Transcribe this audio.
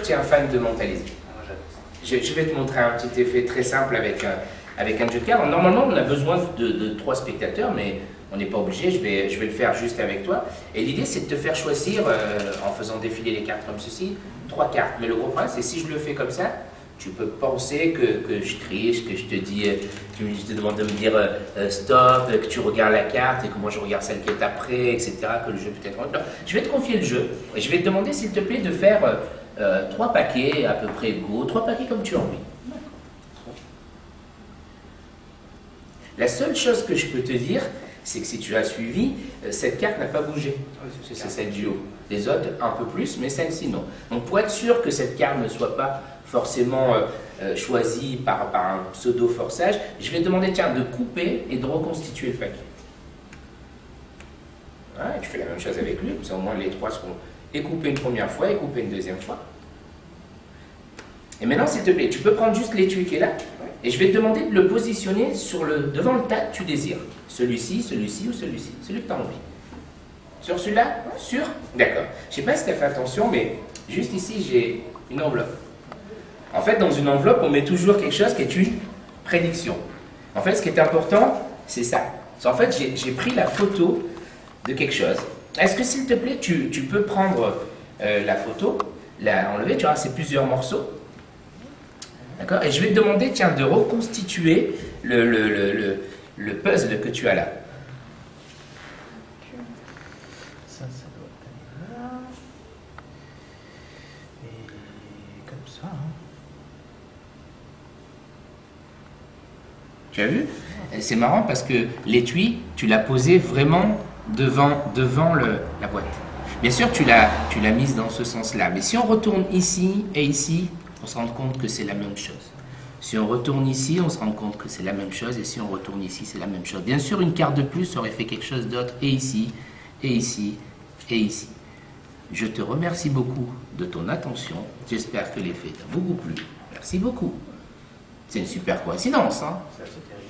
Tu es un fan de mentaliser. Je vais te montrer un petit effet très simple avec un jeu de cartes. Normalement, on a besoin de 3 spectateurs, mais on n'est pas obligé. Je vais le faire juste avec toi. Et l'idée, c'est de te faire choisir, en faisant défiler les cartes comme ceci, 3 cartes. Mais le gros problème, c'est si je le fais comme ça, tu peux penser que je triche, que je te dis, je te demande de me dire stop, que tu regardes la carte et que moi je regarde celle qui est après, etc. Que le jeu peut être. Non, je vais te confier le jeu et je vais te demander, s'il te plaît, de faire 3 paquets à peu près égaux, 3 paquets comme tu as envie. La seule chose que je peux te dire, c'est que si tu as suivi, cette carte n'a pas bougé. C'est celle du haut. Les autres, un peu plus, mais celle-ci, non. Donc pour être sûr que cette carte ne soit pas forcément choisie par un pseudo-forçage, je vais te demander, tiens, de couper et de reconstituer le paquet. Voilà, et tu fais la même chose avec lui, comme ça au moins les 3 seront coupés une première fois et coupés une deuxième fois. Et maintenant, s'il te plaît, tu peux prendre juste l'étui qui est là, et je vais te demander de le positionner devant le tas que tu désires. Celui-ci, celui-ci ou celui-ci, celui que tu as envie. Sur celui-là? Sûr? D'accord. Je ne sais pas si tu as fait attention, mais juste ici, j'ai une enveloppe. En fait, dans une enveloppe, on met toujours quelque chose qui est une prédiction. En fait, ce qui est important, c'est ça. En fait, j'ai pris la photo de quelque chose. Est-ce que, s'il te plaît, tu peux prendre la photo, l'enlever, tu vois, c'est plusieurs morceaux. D'accord? Et je vais te demander, tiens, de reconstituer le puzzle que tu as là. Ça doit aller là. Et comme ça. Hein. Tu as vu? C'est marrant parce que l'étui, tu l'as posé vraiment devant la boîte. Bien sûr, tu l'as mise dans ce sens-là. Mais si on retourne ici et ici, on se rend compte que c'est la même chose. Si on retourne ici, on se rend compte que c'est la même chose. Et si on retourne ici, c'est la même chose. Bien sûr, une carte de plus aurait fait quelque chose d'autre. Et ici, et ici, et ici. Je te remercie beaucoup de ton attention. J'espère que l'effet t'a beaucoup plu. Merci beaucoup. C'est une super coïncidence, hein? Ça, c'est terrible.